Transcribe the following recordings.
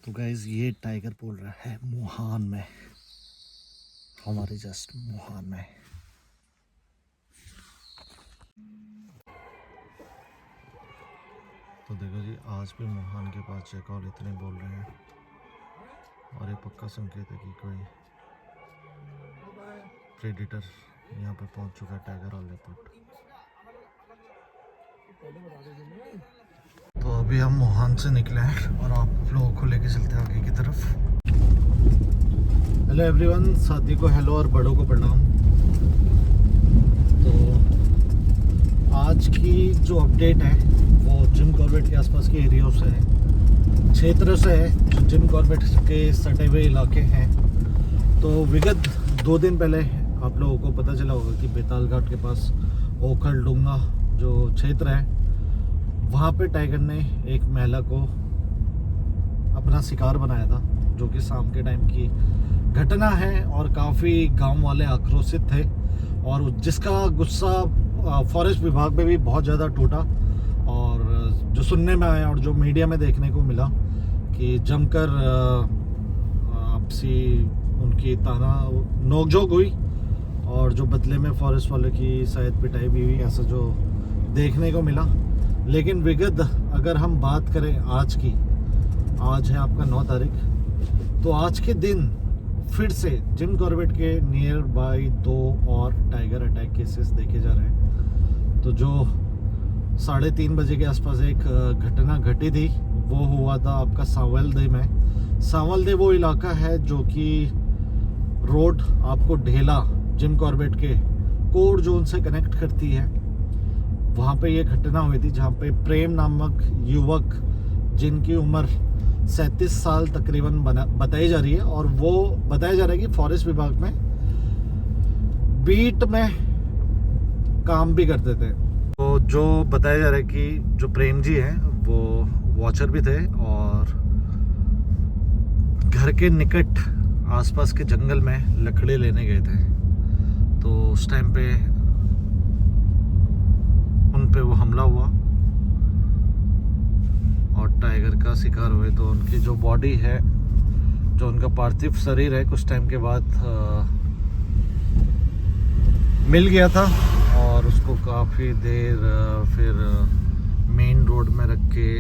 तो गाइज ये टाइगर बोल रहा है मुहान में, हमारे जस्ट मुहान में। तो देखो जी, आज भी मुहान के पास चेकआउट इतने बोल रहे हैं और ये पक्का संकेत है कि कोई प्रेडिटर यहाँ पे पहुँच चुका है, टाइगर और लेपर्ड। तो अभी हम मुहान से निकले हैं और आप लोगों को लेके चलते हैं आगे की तरफ। हेलो एवरीवन, साथी को हेलो और बड़ों को प्रणाम। तो आज की जो अपडेट है वो जिम कॉर्बेट के आसपास के एरिया से है, क्षेत्र से है, जो जिम कॉर्बेट के सटे हुए इलाके हैं। तो विगत 2 दिन पहले आप लोगों को पता चला होगा कि बेताल घाट के पास ओखल डूंगा जो क्षेत्र है, वहाँ पे टाइगर ने एक महिला को अपना शिकार बनाया था, जो कि शाम के टाइम की घटना है। और काफ़ी गांव वाले आक्रोशित थे और जिसका गुस्सा फॉरेस्ट विभाग पे भी बहुत ज़्यादा टूटा। और जो सुनने में आया और जो मीडिया में देखने को मिला कि जमकर आपसी उनकी ताना नोकझोंक हुई और जो बदले में फॉरेस्ट वाले की शायद पिटाई भी हुई, ऐसा जो देखने को मिला। लेकिन विगत अगर हम बात करें आज की, आज है आपका 9 तारीख, तो आज के दिन फिर से जिम कॉर्बेट के नियर बाई 2 और टाइगर अटैक केसेस देखे जा रहे हैं। तो जो 3:30 बजे के आसपास एक घटना घटी थी वो हुआ था आपका सांवलदे में। सांवलदे वो इलाका है जो कि रोड आपको ढेला जिम कॉर्बेट के कोर जोन से कनेक्ट करती है। वहाँ पे ये घटना हुई थी जहाँ पे प्रेम नामक युवक, जिनकी उम्र 37 साल तकरीबन बताई जा रही है, और वो बताया जा रहा है कि फॉरेस्ट विभाग में बीट में काम भी करते थे। तो जो बताया जा रहा है कि जो प्रेम जी हैं वो वॉचर भी थे और घर के निकट आसपास के जंगल में लकड़ी लेने गए थे। तो उस टाइम पे उन पे वो हमला हुआ और टाइगर का शिकार हुए। तो उनकी जो बॉडी है, जो उनका पार्थिव शरीर है, कुछ टाइम के बाद मिल गया था और उसको काफ़ी देर फिर मेन रोड में रख के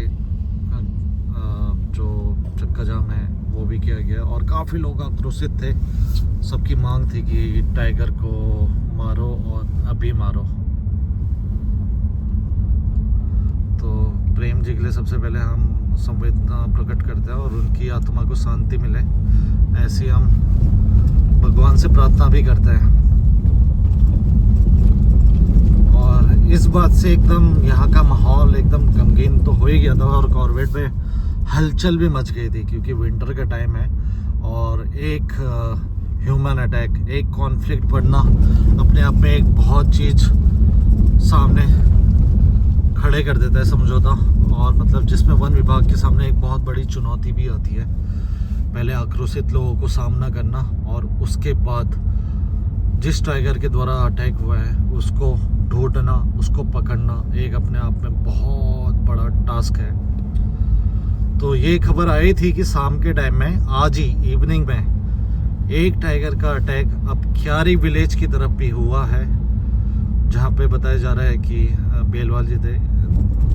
जो चक्का जाम है वो भी किया गया और काफ़ी लोग आक्रोशित थे। सबकी मांग थी कि टाइगर को मारो और अभी मारो। तो प्रेम जी के लिए सबसे पहले हम संवेदना प्रकट करते हैं और उनकी आत्मा को शांति मिले, ऐसी हम भगवान से प्रार्थना भी करते हैं। और इस बात से एकदम यहाँ का माहौल एकदम गमगीन तो हो ही गया था और कॉर्बेट पे हलचल भी मच गई थी, क्योंकि विंटर का टाइम है और एक ह्यूमन अटैक, एक कॉन्फ्लिक्ट बढ़ना अपने आप में एक बहुत चीज़ सामने खड़े कर देता है, समझौता। और मतलब जिसमें वन विभाग के सामने एक बहुत बड़ी चुनौती भी आती है, पहले आक्रोशित लोगों को सामना करना और उसके बाद जिस टाइगर के द्वारा अटैक हुआ है उसको ढूंढना, उसको पकड़ना एक अपने आप में बहुत बड़ा टास्क है। तो ये खबर आई थी कि शाम के टाइम में, आज ही इवनिंग में, एक टाइगर का अटैक अब क्यारी विलेज की तरफ भी हुआ है, जहाँ पे बताया जा रहा है कि बेलवाल जी थे,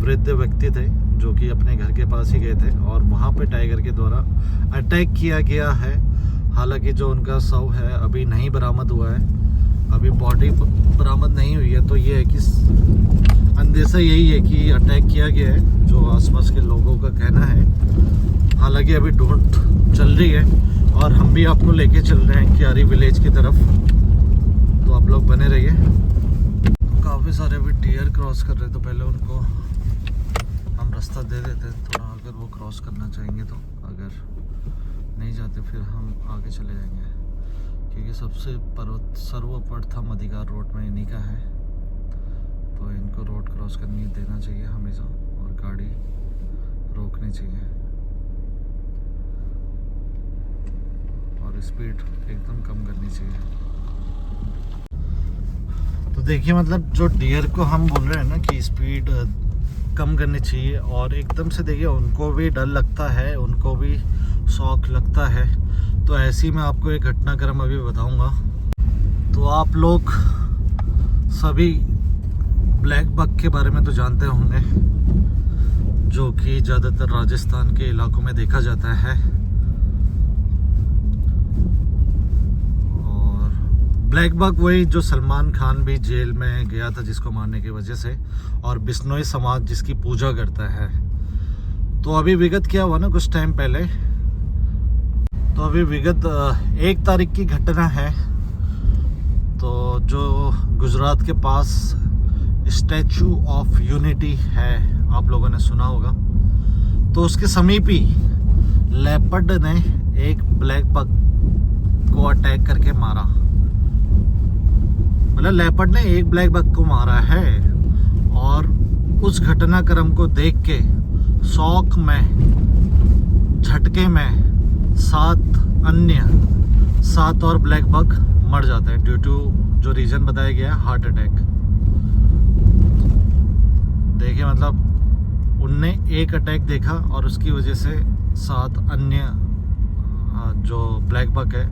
वृद्ध व्यक्ति थे जो कि अपने घर के पास ही गए थे और वहाँ पे टाइगर के द्वारा अटैक किया गया है। हालांकि जो उनका शव है अभी नहीं बरामद हुआ है, अभी बॉडी बरामद नहीं हुई है। तो ये है कि अंदेशा यही है कि अटैक किया गया है, जो आसपास के लोगों का कहना है। हालांकि अभी ढूंढ चल रही है और हम भी आपको लेके चल रहे हैं क्यारी विलेज की तरफ, तो आप लोग बने रहिए। काफ़ी सारे अभी डियर क्रॉस कर रहे हैं, तो पहले उनको हम रास्ता दे देते हैं थोड़ा, अगर वो क्रॉस करना चाहेंगे तो। अगर नहीं जाते फिर हम आगे चले जाएंगे, क्योंकि सबसे सर्वप्रथम अधिकार रोड में इन्हीं का है। तो इनको रोड क्रॉस करने देना चाहिए हमेशा और गाड़ी रोकनी चाहिए और स्पीड एकदम कम करनी चाहिए। तो देखिए, मतलब जो डियर को हम बोल रहे हैं ना कि स्पीड कम करनी चाहिए, और एकदम से देखिए उनको भी डर लगता है, उनको भी शौक लगता है। तो ऐसी मैं आपको एक घटनाक्रम अभी बताऊंगा। तो आप लोग सभी ब्लैक बक के बारे में तो जानते होंगे, जो कि ज़्यादातर राजस्थान के इलाकों में देखा जाता है। और ब्लैक बक वही जो सलमान खान भी जेल में गया था जिसको मारने की वजह से, और बिश्नोई समाज जिसकी पूजा करता है। तो अभी विगत क्या हुआ ना, कुछ टाइम पहले, तो अभी विगत 1 तारीख की घटना है। तो जो गुजरात के पास स्टैचू ऑफ यूनिटी है, आप लोगों ने सुना होगा, तो उसके समीप ही लेपर्ड ने एक ब्लैक बक को अटैक करके मारा। मतलब लेपर्ड ने एक ब्लैक बक को मारा है। और उस घटनाक्रम को देख के शौक में, झटके में 7 और ब्लैक बक मर जाते हैं ड्यू टू जो रीजन बताया गया है, हार्ट अटैक। देखिए मतलब उनने एक अटैक देखा और उसकी वजह से 7 अन्य जो ब्लैक बक है,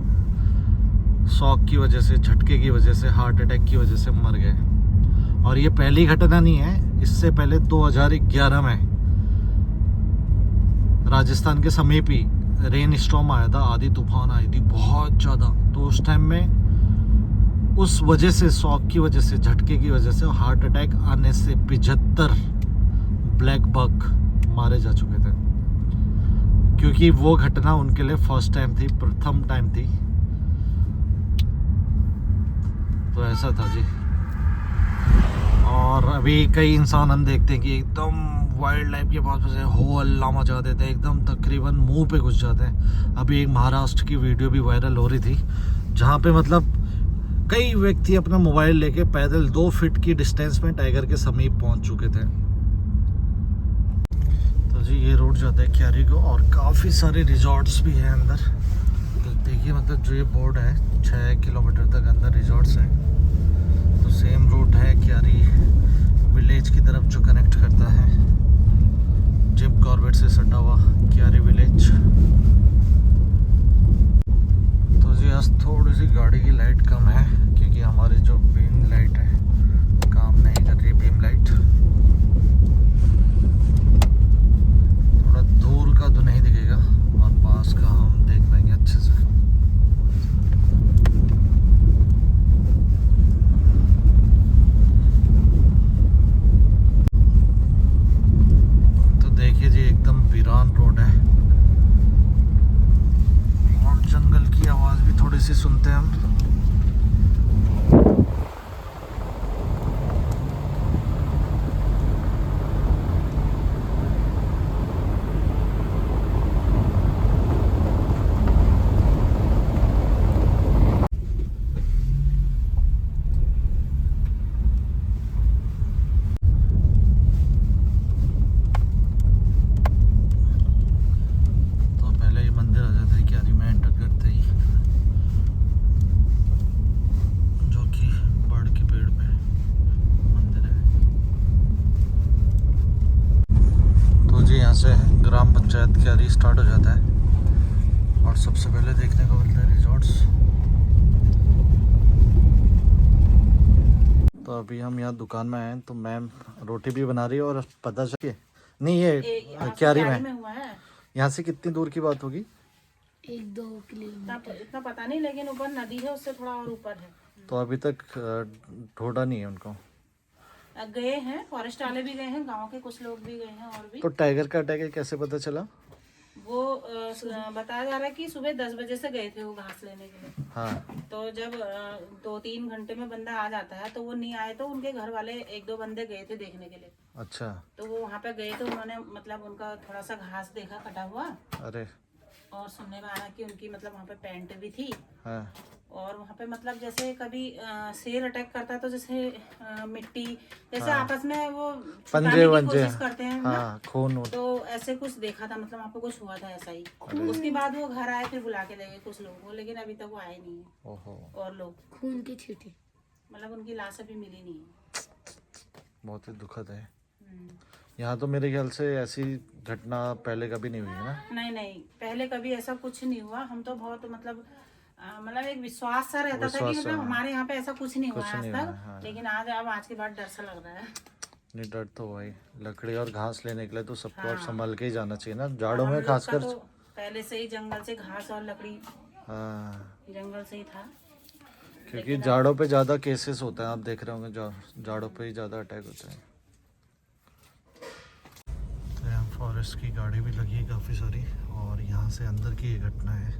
शॉक की वजह से, झटके की वजह से, हार्ट अटैक की वजह से मर गए। और ये पहली घटना नहीं है, इससे पहले 2011 में राजस्थान के समीप ही रेन स्टॉर्म आया था, आधी तूफान आई थी बहुत ज़्यादा। तो उस टाइम में उस वजह से, शॉक की वजह से, झटके की वजह से, हार्ट अटैक आने से 75 ब्लैक बक मारे जा चुके थे। क्योंकि वो घटना उनके लिए फर्स्ट टाइम थी, प्रथम टाइम थी। तो ऐसा था जी। और अभी कई इंसान हम देखते हैं कि एकदम वाइल्ड लाइफ के पास से हो अल्लाह मचा देते हैं, एकदम तकरीबन मुंह पे घुस जाते हैं। अभी एक महाराष्ट्र की वीडियो भी वायरल हो रही थी, जहाँ पे मतलब कई व्यक्ति अपना मोबाइल लेके पैदल 2 फीट की डिस्टेंस में टाइगर के समीप पहुंच चुके थे। तो जी ये रोड जाता है क्यारी को, और काफ़ी सारे रिजॉर्ट्स भी हैं अंदर। तो देखिए मतलब जो ये बोर्ड है, 6 किलोमीटर तक अंदर रिजॉर्ट्स हैं। तो सेम रूट है क्यारी विलेज की तरफ जो कनेक्ट करता है जिम कॉर्बेट से सटा हुआ क्यारी विलेज। तो जी आज थोड़ी सी गाड़ी की लाइट कम है, क्योंकि हमारी जो बीम लाइट है काम नहीं कर रही। बीम लाइट थोड़ा दूर का तो नहीं दिखेगा, और पास का हम देख पाएंगे अच्छे से। देखिए जी एकदम वीरान रोड है, और जंगल की आवाज़ भी थोड़ी सी सुनते हैं हम। से ग्राम पंचायत क्यारी स्टार्ट हो जाता है, और सबसे पहले देखने को मिलता है रिजॉर्ट्स। तो अभी हम यहाँ दुकान में आए, तो मैम रोटी भी बना रही है, और पता चलिए नहीं ये क्यारी में हुआ है। यहाँ से कितनी दूर की बात होगी? 1-2 किलोमीटर, इतना पता नहीं, लेकिन ऊपर नदी है, उससे थोड़ा और ऊपर है। तो अभी तक ढूंढा नहीं है उनको? गए हैं, फॉरेस्ट वाले भी गए हैं, गांव के कुछ लोग भी गए हैं। और भी तो टाइगर का अटैक है कैसे पता चला? वो बताया जा रहा है कि सुबह 10 बजे से गए थे वो घास लेने के लिए। हाँ। तो जब 2-3 घंटे में बंदा आ जाता है, तो वो नहीं आए, तो उनके घर वाले 1-2 बंदे गए थे देखने के लिए। अच्छा। तो वो वहाँ पे गए, तो उन्होंने मतलब उनका थोड़ा सा घास देखा कटा हुआ। अरे। और सुनने में आया कि उनकी मतलब वहाँ पे पैंट भी थी। हाँ। और वहाँ पे मतलब जैसे कभी शेर अटैक करता है, तो जैसे मिट्टी जैसे हाँ। आपस में वो पंजे छुपाने की कोशिश करते हैं ना। हाँ, खून। तो ऐसे कुछ देखा था, मतलब वहाँ पे कुछ हुआ था ऐसा ही। उसके बाद वो घर आए, फिर बुला के ले गए कुछ लोगों को, लेकिन अभी तक वो आए नहीं है। ओहो। और लोग खून की छींटे, मतलब उनकी लाश अभी मिली नहीं है। बहुत ही दुखद है। यहाँ तो मेरे ख्याल से ऐसी घटना पहले कभी नहीं हुई है ना। नहीं नहीं, पहले कभी ऐसा कुछ नहीं हुआ। हम तो बहुत मतलब एक विश्वास सा रहता था कि मतलब हमारे यहाँ पे ऐसा कुछ नहीं हुआ आज तक। हाँ। लेकिन आज के बाद डर सा लग रहा है। नहीं, डर तो वही, लकड़ी और घास लेने के लिए तो सबको और हाँ। संभल के ही जाना चाहिए ना, जाड़ों हम में लोग का खासकर। तो पहले से ही जंगल से घास और लकड़ी, हाँ, जंगल से ही था। क्योंकि जाड़ों पे ज़्यादा केसेस होते हैं, आप देख रहे होंगे, जाड़ों पे ही ज़्यादा अटैक होते हैं। तो यहाँ फॉरेस्ट की गाड़ी भी लगी है काफ़ी सारी, और यहाँ से अंदर की ये घटना है,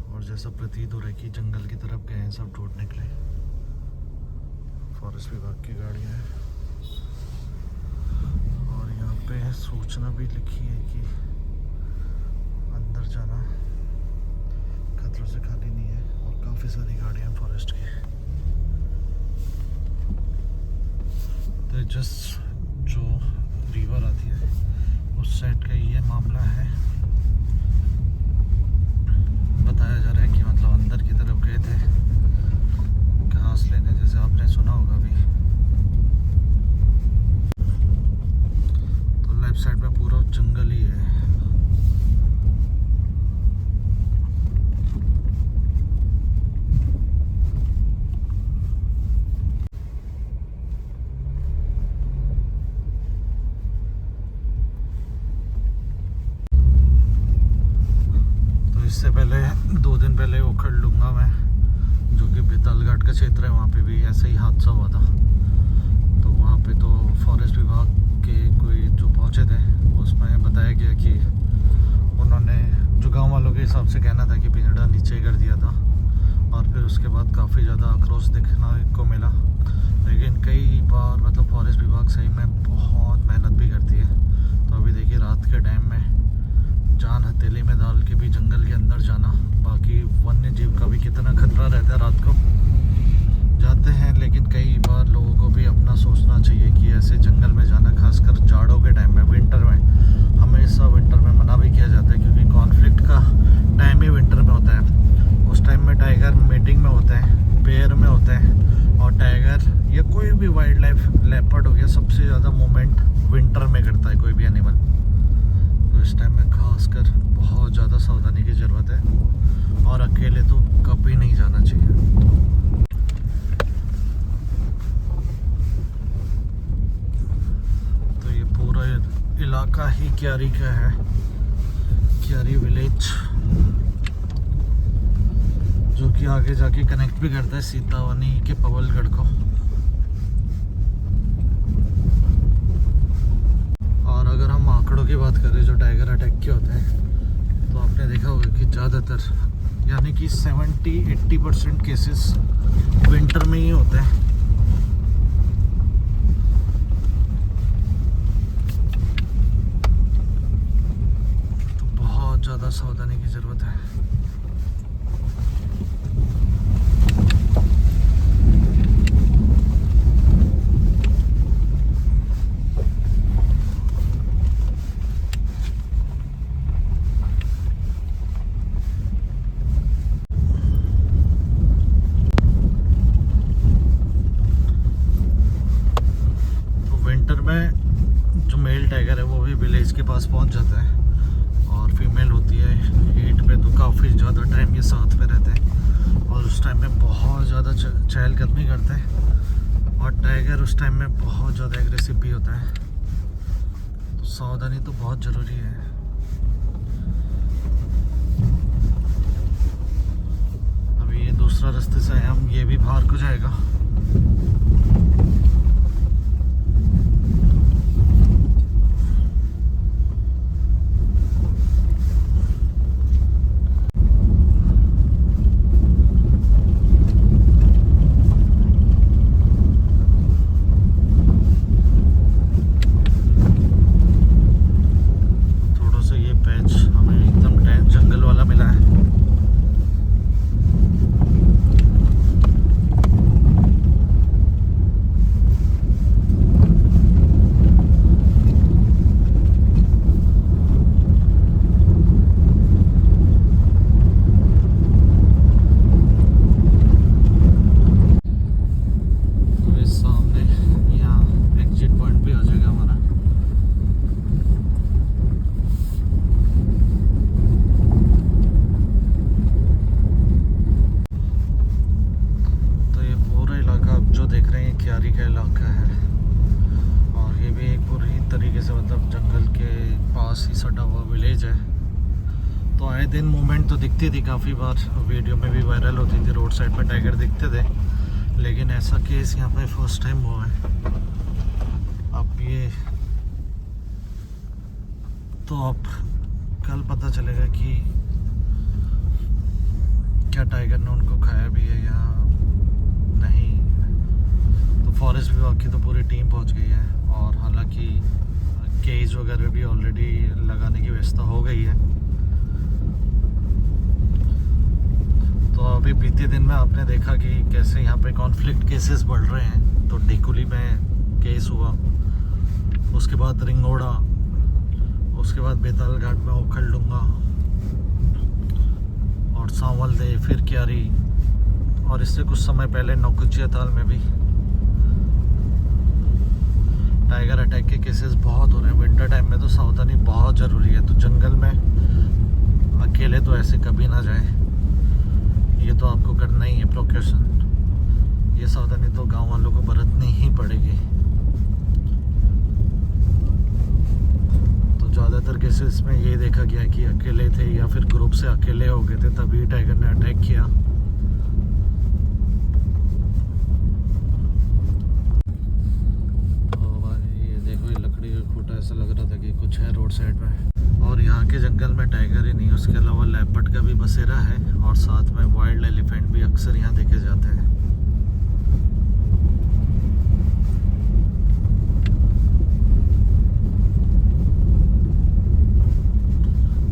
और जैसा प्रतीत हो रहा है कि जंगल की तरफ गए हैं सब ढूंढने के लिए। फॉरेस्ट विभाग की गाड़ियाँ हैं, और यहाँ पे सूचना भी लिखी है कि अंदर जाना खतरों से खाली नहीं है, और काफ़ी सारी गाड़ियाँ फॉरेस्ट की। तो जस्ट जो रिवर आती है उस साइड का ये मामला है। बताया जा रहा है कि मतलब अंदर की तरफ गए थे घास लेने, जैसे आपने सुना होगा अभी। तो लेफ्ट साइड में पूरा जंगल ही है। इससे पहले 2 दिन पहले उखड़ लूँगा मैं, जो कि बेतालघाट का क्षेत्र है, वहाँ पे भी ऐसा ही हादसा हुआ था। तो वहाँ पे तो फॉरेस्ट विभाग के कोई जो पहुँचे थे, उसमें बताया गया कि उन्होंने, जो गांव वालों के हिसाब से कहना था कि पिंजड़ा नीचे कर दिया था, और फिर उसके बाद काफ़ी ज़्यादा आक्रोश दिखने को मिला। लेकिन कई बार मतलब फॉरेस्ट विभाग सही में बहुत मेहनत भी करती है। तो अभी देखिए रात के टाइम में जान हथेली में डाल के भी जंगल के अंदर जाना, बाकी वन्य जीव का भी कितना खतरा रहता है। रात को जाते हैं, लेकिन कई बार लोगों को भी अपना सोचना चाहिए कि ऐसे जंगल में जाना, खासकर जाड़ों के टाइम में, विंटर में, हमेशा विंटर में मना भी किया जाता है, क्योंकि कॉन्फ्लिक्ट का टाइम ही विंटर में होता है। उस टाइम में टाइगर मीटिंग में होते हैं, पेयर में होते हैं, और टाइगर या कोई भी वाइल्ड लाइफ, लेपर्ड हो गया, सबसे ज़्यादा मूवमेंट विंटर में करता है कोई भी एनिमल। तो इस टाइम में खासकर बहुत ज़्यादा सावधानी की ज़रूरत है, और अकेले तो कभी नहीं जाना चाहिए। तो ये पूरा इलाका ही क्यारी का है, क्यारी विलेज, जो कि आगे जाके कनेक्ट भी करता है सीतावनी के पवलगढ़ को। और अगर हम आंकड़ों की बात करें जो टाइगर अटैक के होते हैं, तो आपने देखा होगा कि ज़्यादातर, यानी कि 70-80% केसेस विंटर में ही होते हैं। तो बहुत ज़्यादा सावधानी की ज़रूरत है। जो मेल टाइगर है वो भी विलेज के पास पहुंच जाता है, और फीमेल होती है हीट पे, तो काफ़ी ज़्यादा टाइम ये साथ में रहते हैं, और उस टाइम में बहुत ज़्यादा चहलकदमी करते हैं, और टाइगर उस टाइम में बहुत ज़्यादा एग्रेसिव भी होता है। तो सावधानी तो बहुत ज़रूरी है। अभी ये दूसरा रास्ते से हम, ये भी बाहर को जाएगा। है। तो आए दिन मूवमेंट तो दिखती थी, काफ़ी बार वीडियो में भी वायरल होती थी, रोड साइड पे टाइगर दिखते थे, लेकिन ऐसा केस यहाँ पे फर्स्ट टाइम हुआ है। अब ये तो अब कल पता चलेगा कि क्या टाइगर ने उनको खाया भी है या नहीं। तो फॉरेस्ट विभाग की तो पूरी टीम पहुंच गई है, और हालांकि केज वगैरह भी ऑलरेडी लगाने की व्यवस्था हो गई है। तो अभी बीते दिन में आपने देखा कि कैसे यहाँ पे कॉन्फ्लिक्ट केसेस बढ़ रहे हैं। तो डिकुली में केस हुआ, उसके बाद रिंगोड़ा, उसके बाद बेताल घाट में ओखलडुंगा और सांवल दे, फिर क्यारी, और इससे कुछ समय पहले नौकुचिया ताल में भी टाइगर अटैक के केसेस बहुत हो रहे हैं। विंटर टाइम में तो सावधानी बहुत ज़रूरी है। तो जंगल में अकेले तो ऐसे कभी ना जाए, ये तो आपको करना ही है प्रिकॉशन। ये सावधानी तो गांव वालों को बरतनी ही पड़ेगी। तो ज़्यादातर केसेस में ये देखा गया कि अकेले थे या फिर ग्रुप से अकेले हो गए थे, तभी टाइगर ने अटैक किया। ऐसा लग रहा था कि कुछ है रोड साइड में। और यहाँ के जंगल में टाइगर ही नहीं, उसके अलावा लेपर्ड का भी बसेरा है, और साथ में वाइल्ड एलिफेंट भी अक्सर यहाँ देखे जाते हैं।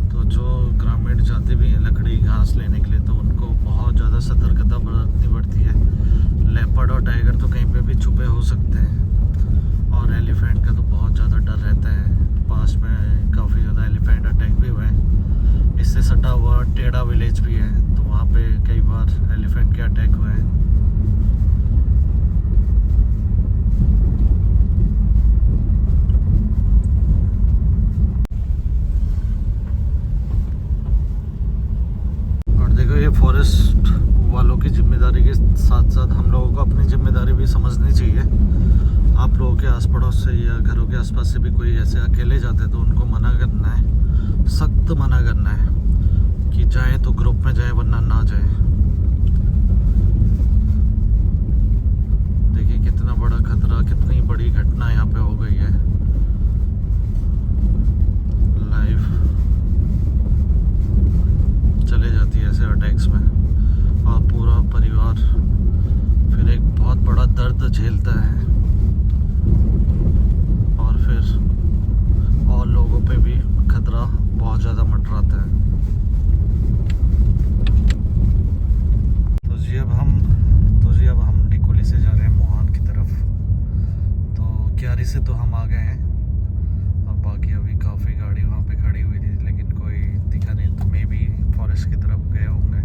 तो जो ग्रामीण जाते भी हैं लकड़ी घास लेने के लिए, तो उनको बहुत ज़्यादा सतर्कता बरतनी पड़ती है। लेपर्ड और टाइगर तो कहीं पे भी छुपे हो सकते हैं, और एलिफेंट का तो बहुत ज़्यादा डर रहता है। पास में काफ़ी ज़्यादा एलिफेंट अटैक भी हुए हैं। इससे सटा हुआ टेढ़ा विलेज भी है, तो वहाँ पे कई बार एलिफेंट के अटैक हुए हैं। और देखो, ये फॉरेस्ट वालों की जिम्मेदारी के साथ साथ हम लोगों को अपनी जिम्मेदारी भी समझनी चाहिए। आप लोगों के आस पड़ोस से या घरों के आसपास से भी कोई ऐसे अकेले जाते तो उनको मना करना है, सख्त मना करना है कि जाए तो ग्रुप में जाए, वरना ना जाए। देखिए कितना बड़ा खतरा, कितनी बड़ी घटना यहाँ पे हो गई है। लाइफ चले जाती है ऐसे अटैक्स में, और पूरा परिवार फिर एक बहुत बड़ा दर्द झेलता है, और फिर और लोगों पे भी खतरा बहुत ज़्यादा मंडराता है। तो जी अब हम डिकोली से जा रहे हैं मोहान की तरफ। तो क्यारी से तो हम आ गए हैं, और बाकी अभी काफ़ी गाड़ी वहाँ पे खड़ी हुई थी, लेकिन कोई दिखा नहीं, तो मे बी फॉरेस्ट की तरफ गए होंगे।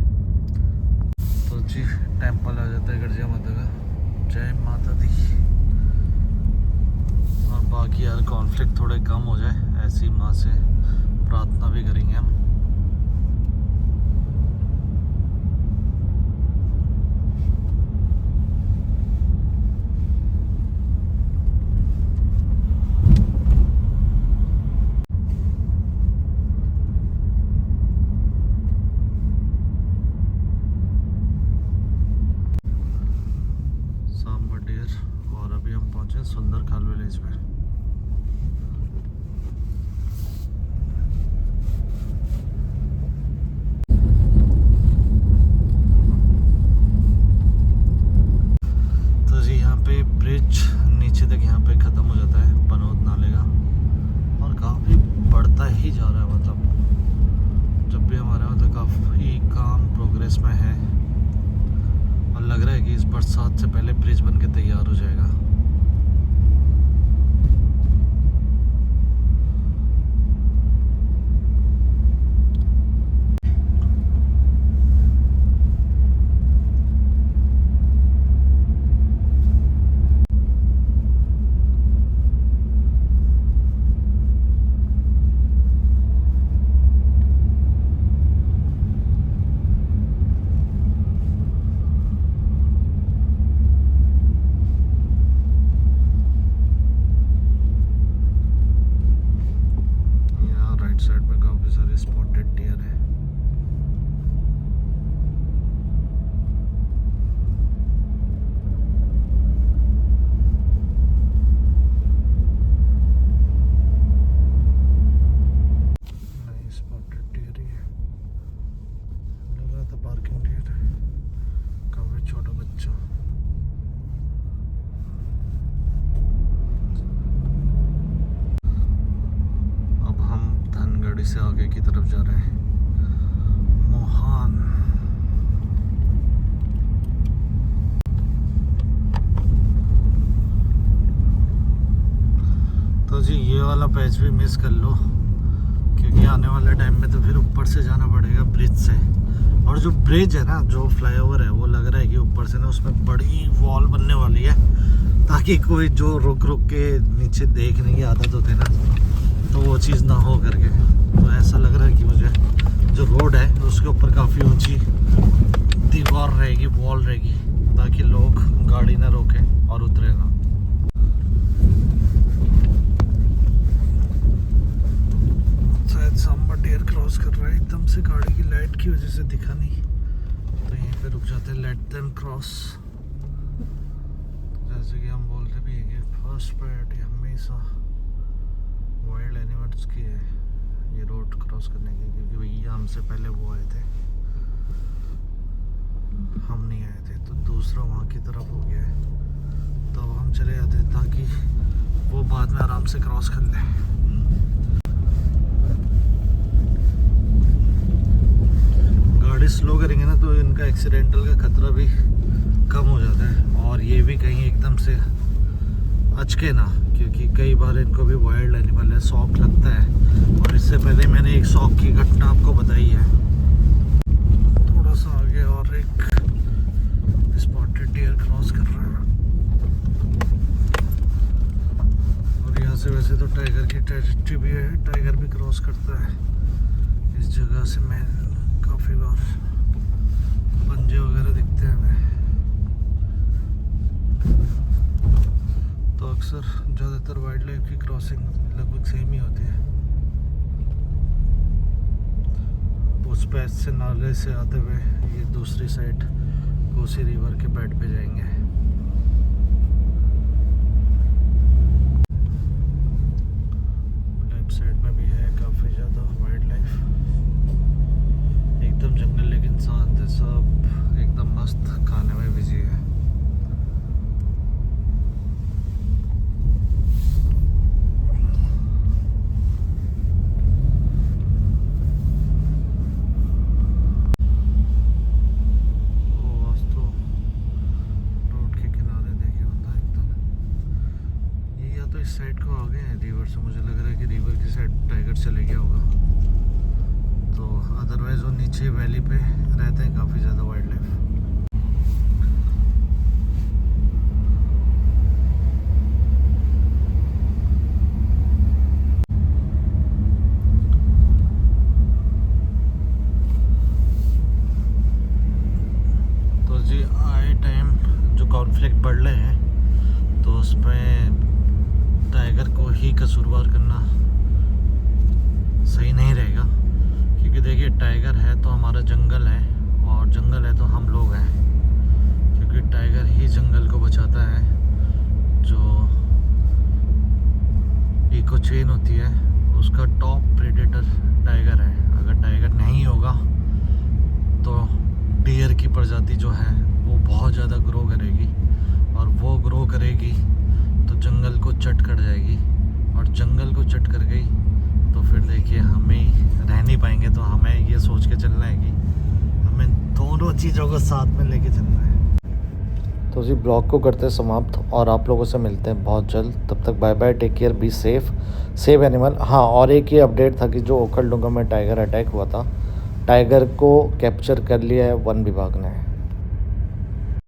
तो जी टेम्पल आ जाता है गर्जिया माता का। जय माता दी। और बाकी यार कॉन्फ्लिक्ट थोड़े कम हो जाए, ऐसी माँ से प्रार्थना भी करेंगे हम। और अभी हम पहुंचे सुंदर खाल विलेज में। एडजस्ट कर लो, क्योंकि आने वाले टाइम में तो फिर ऊपर से जाना पड़ेगा ब्रिज से। और जो ब्रिज है ना, जो फ्लाईओवर है, वो लग रहा है कि ऊपर से ना उसमें बड़ी वॉल बनने वाली है, ताकि कोई जो रुक रुक के नीचे देखने की आदत होती है ना, तो वो चीज़ ना हो करके। तो ऐसा लग रहा है कि मुझे जो रोड है उसके ऊपर काफ़ी ऊंची दीवार रहेगी, वॉल रहेगी, ताकि लोग गाड़ी ना रोकें और उतरे ना। शायद सांबा डेयर क्रॉस कर रहा है, एकदम से गाड़ी की लाइट की वजह से दिखा नहीं, तो यहीं पे रुक जाते हैं, लेट देम क्रॉस। जैसे कि हम बोलते भी हैं कि फर्स्ट प्रायोरिटी हमेशा वाइल्ड एनिमल्स की है ये रोड क्रॉस करने की, क्योंकि भैया हमसे पहले वो आए थे, हम नहीं आए थे, तो दूसरा वहाँ की तरफ हो गया है, तो अब हम चले जाते हैं ताकि वो बाद में आराम से क्रॉस कर ले। गाड़ी स्लो करेंगे ना तो इनका एक्सीडेंटल का खतरा भी कम हो जाता है, और ये भी कहीं एकदम से अचके ना, क्योंकि कई बार इनको भी वाइल्ड एनिमल है, शौक लगता है। और इससे पहले मैंने एक शौक की घटना आपको बताई है। थोड़ा सा आगे और एक स्पॉटेड डियर क्रॉस कर रहा है, और यहाँ से वैसे तो टाइगर की टेरिटरी भी है, टाइगर भी क्रॉस करता है इस जगह से। मैं काफ़ी बार पंजे वगैरह दिखते हैं हमें, तो अक्सर ज़्यादातर वाइल्ड लाइफ की क्रॉसिंग लगभग सेम ही होती है। उस पैच से नाले से आते हुए ये दूसरी साइड कोसी रिवर के बेड पे जाएंगे। लेफ्ट साइड में भी है काफ़ी ज़्यादा वाइल्ड लाइफ, एकदम जंगल, लेकिन शांत है, सब एकदम मस्त खाने में बिजी है। इस साइड को आ गए हैं रिवर से, मुझे लग रहा है कि रिवर की साइड टाइगर चले गया होगा, तो अदरवाइज वो नीचे वैली पे रहते हैं काफ़ी ज़्यादा वाइल्ड लाइफ। तो जी आए टाइम जो कॉन्फ्लिक्ट बढ़ रहे हैं, तो उसमें टाइगर को ही कसूरवार करना सही नहीं रहेगा, क्योंकि देखिए टाइगर है तो हमारा जंगल है, और जंगल है तो हम लोग हैं, क्योंकि टाइगर ही जंगल को बचाता है। जो इको चेन होती है उसका टॉप प्रेडेटर टाइगर है। अगर टाइगर नहीं होगा तो डियर की प्रजाति जो है वो बहुत ज़्यादा ग्रो करेगी, और वो ग्रो करेगी तो जंगल को चट कर जाएगी, और जंगल को चट कर गई तो फिर देखिए हमें रह नहीं पाएंगे। तो हमें ये सोच के चलना है कि हमें दोनों चीज़ों को साथ में लेके चलना है। तो जी ब्लॉग को करते हैं समाप्त, और आप लोगों से मिलते हैं बहुत जल्द। तब तक bye bye, take care, be safe, save animal. हाँ, और एक ये अपडेट था कि जो ओखलढुंगा में टाइगर अटैक हुआ था, टाइगर को कैप्चर कर लिया है वन विभाग ने।